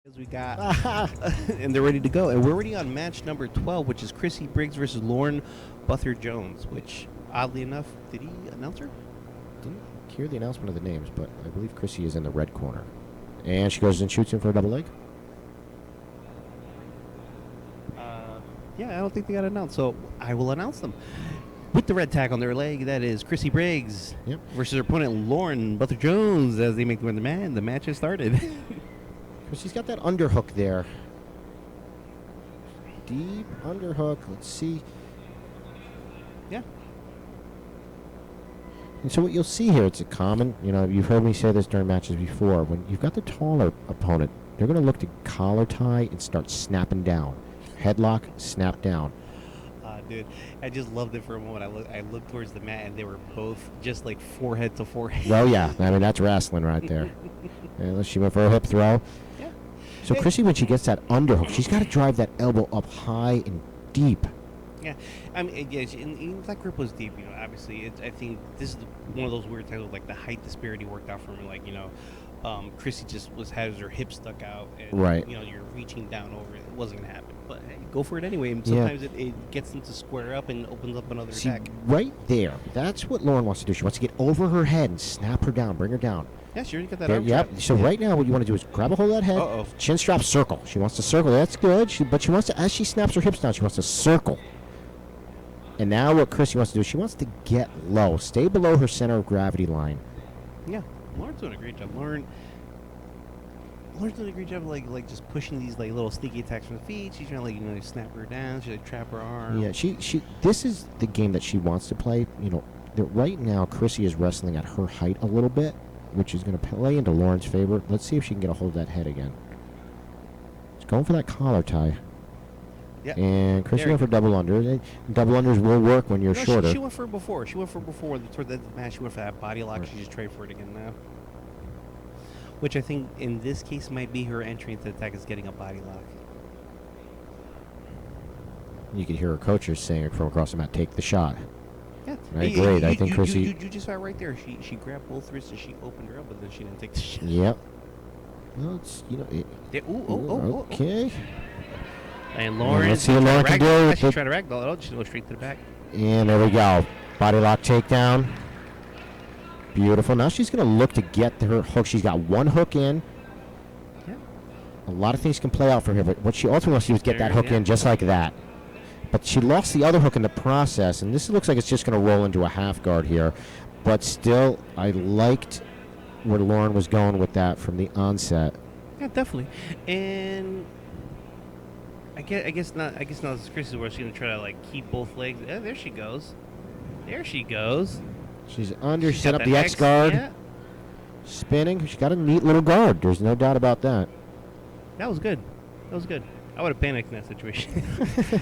As we got, and they're ready to go. And we're already on match number 12, which is Chrissy Briggs versus Lauren Buther Jones, which, oddly enough, did he announce her? Didn't hear the announcement of the names, but I believe Chrissy is in the red corner. And she goes and shoots him for a double leg. Yeah, I don't think they got announced, so I will announce them. With the red tag on their leg, that is Chrissy Briggs versus her opponent, Lauren Buther Jones, as they make the man. The match has started. Chrissy's got that underhook there. Deep underhook. Let's see. Yeah. And so what you'll see here, it's a common, you've heard me say this during matches before. When you've got the taller opponent, they're going to look to collar tie and start snapping down. Headlock, snap down. Dude, I just loved it for a moment. I looked towards the mat, and they were both just like forehead to forehead. Well, yeah. I mean, that's wrestling right there. And she went for a hip throw. Yeah. So Chrissy, when she gets that underhook, she's got to drive that elbow up high and deep. Yeah, I mean, yeah, and that grip was deep. Obviously, I think this is one of those weird times, like the height disparity worked out for me. Like, Chrissy just has her hip stuck out, and right. You're reaching down over it. It wasn't gonna happen, but hey, go for it anyway. And sometimes it gets them to square up and opens up another attack. Right there, that's what Lauren wants to do. She wants to get over her head and snap her down, bring her down. Yeah, she already got that arm Yep. trap. So right now, what you want to do is grab a hold of that head, chin strap, circle. She wants to circle. That's good. But she wants to, as she snaps her hips down, she wants to circle. And now what Chrissy wants to do, she wants to get low, stay below her center of gravity line. Yeah, Lauren's doing a great job. Lauren's doing a great job of like just pushing these like little sneaky attacks from the feet. She's trying to snap her down. She's like trap her arm. Yeah, she. This is the game that she wants to play. Right now Chrissy is wrestling at her height a little bit, which is going to play into Lauren's favor. Let's see if she can get a hold of that head again. She's going for that collar tie. Yeah. And Chrissy went for double unders. Double unders will work when you're shorter. She went for it before. Toward the match, she went for that body lock. Right. She's just trying for it again now. Which I think in this case might be her entry into the attack is getting a body lock. You can hear her coaches saying from across the mat, take the shot. Yeah. Right, great. I think Chrissy... You just saw it right there. She grabbed both wrists and she opened her up, but then she didn't take the shot. Yep. Well, it's, okay. And Lauren, let's see what Lauren can do. She's trying to ragdoll it. She's going straight to the back. And there we go. Body lock takedown. Beautiful. Now she's going to look to get her hook. She's got one hook in. Yeah. A lot of things can play out for her, but what she ultimately wants to do is get that hook in just like that. But she lost the other hook in the process, and this looks like it's just going to roll into a half guard here. But still, I liked where Lauren was going with that from the onset. Yeah, definitely. And I guess not. This is Chris's where she's going to try to keep both legs. Oh, there she goes. She's under. She set up the X guard. Yeah. Spinning. She got a neat little guard. There's no doubt about that. That was good. I would have panicked in that situation.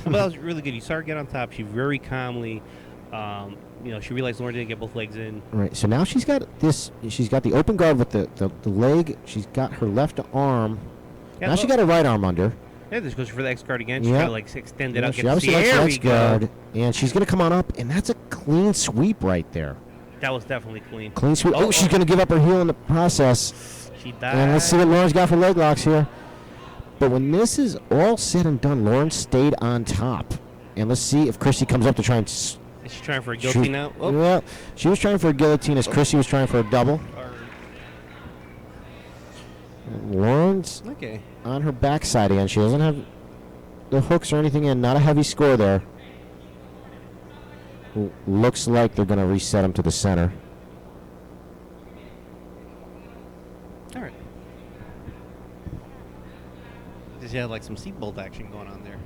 But that was really good. You saw her get on top. She very calmly, she realized Lauren didn't get both legs in. Right. So now she's got this. She's got the open guard with the leg. She's got her left arm. Yeah, now she got her right arm under. Yeah, this goes for the X guard again. She's got to extend it out. She obviously likes the X guard, and she's going to come on up, and that's a clean sweep right there. That was definitely clean. Clean sweep. Oh, she's going to give up her heel in the process. She died. And let's see what Lauren's got for leg locks here. But when this is all said and done, Lauren stayed on top. And let's see if Chrissy comes up to try and... Is she trying for a guillotine now? Oh. Well, she was trying for a guillotine as Chrissy was trying for a double. And Lauren's on her backside again. She doesn't have the hooks or anything in. Not a heavy score there. Looks like they're going to reset him to the center. All right. Just had some seatbelt action going on there.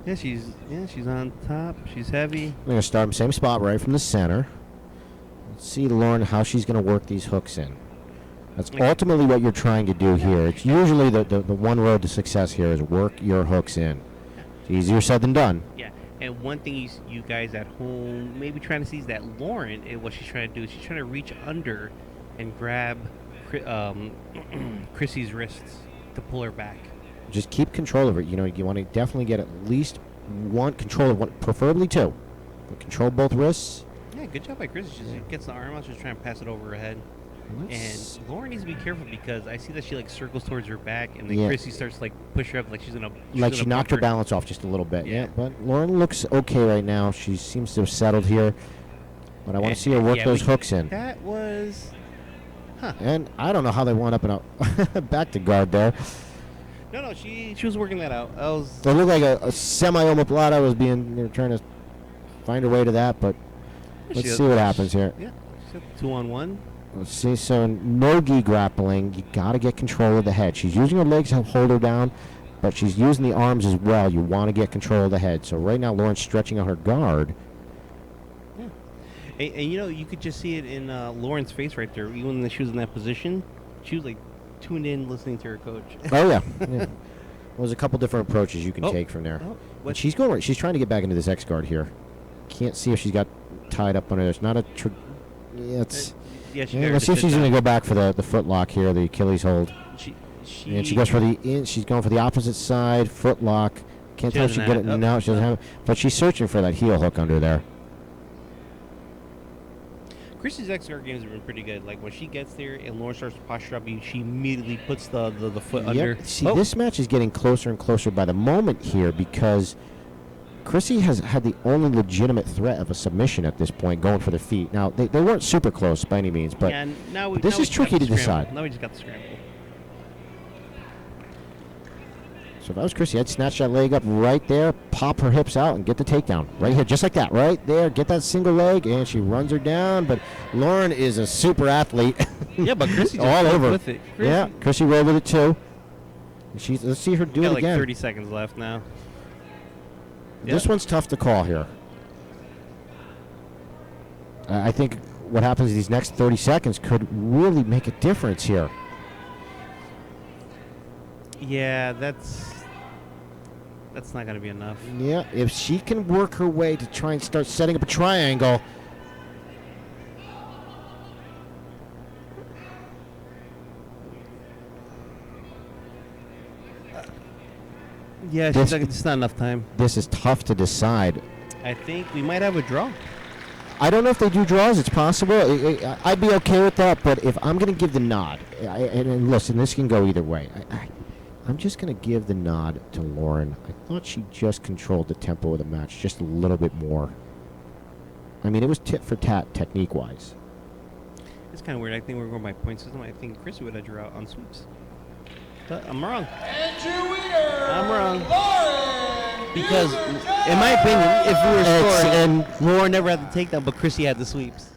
Yeah, she's on top. She's heavy. We're going to start in the same spot right from the center. Let's see, Lauren, how she's going to work these hooks in. That's ultimately what you're trying to do here. It's usually the one road to success here is work your hooks in. It's easier said than done. Yeah, and one thing you guys at home maybe trying to see is that Lauren, what she's trying to do is she's trying to reach under and grab Chrissy's wrists to pull her back. Just keep control of it. You want to definitely get at least one control of one, preferably two. But control both wrists. Yeah, good job by Chris. She gets the arm out. She's trying to pass it over her head. And Lauren needs to be careful because I see that she like circles towards her back, and then Chrissy starts like push her up like she's gonna. She knocked her balance off just a little bit. Yeah, but Lauren looks okay right now. She seems to have settled here, but I want to see her work those hooks in. That was. Huh. And I don't know how they wound up in a back to guard there. No, she was working that out. It looked like a semi-omoplata was trying to find her way to that, but let's see what happens here. Yeah, 2-on-1. Let's see. So no gi grappling. You got to get control of the head. She's using her legs to hold her down, but she's using the arms as well. You want to get control of the head. So right now, Lauren's stretching out her guard. Yeah. And you could just see it in Lauren's face right there. Even when she was in that position, she was like tuned in, listening to her coach. Oh yeah. Well, there's a couple different approaches you can take from there. But she's going right. She's trying to get back into this X guard here. Can't see if she's got tied up under there. It's not a. Let's see if she's going to go back for the foot lock here, the Achilles hold. And she goes for the in. She's going for the opposite side foot lock. Can't tell if she get it. No, she doesn't have it. But she's searching for that heel hook under there. Chrissy's X-guard games have been pretty good. Like when she gets there and Lauren starts to posture up, she immediately puts the foot under. See, this match is getting closer and closer by the moment here because Chrissy has had the only legitimate threat of a submission at this point going for the feet. Now, they weren't super close by any means, but this is tricky to decide. Now we just got the scramble. So if I was Chrissy, I'd snatch that leg up right there, pop her hips out, and get the takedown. Right here, just like that, right there. Get that single leg, and she runs her down. But Lauren is a super athlete. Yeah, but Chrissy just all over with it. Yeah, Chrissy rolled with it too. Let's see her do it again. Like 30 seconds left now. This one's tough to call here. I think what happens these next 30 seconds could really make a difference here. Yeah, that's not going to be enough. Yeah, if she can work her way to try and start setting up a triangle. Yeah, it's not enough time. This is tough to decide. I think we might have a draw. I don't know if they do draws. It's possible. I'd be okay with that, but if I'm going to give the nod, and listen, this can go either way. I'm just going to give the nod to Lauren. I thought she just controlled the tempo of the match just a little bit more. I mean, it was tit for tat technique-wise. It's kind of weird. I think we're going by point system. I think Chrissy would have drew out on sweeps. But I'm wrong. And your winner, I'm wrong. Lauren. Because, in my opinion, if we were scoring, Lauren never had the takedown, but Chrissy had the sweeps.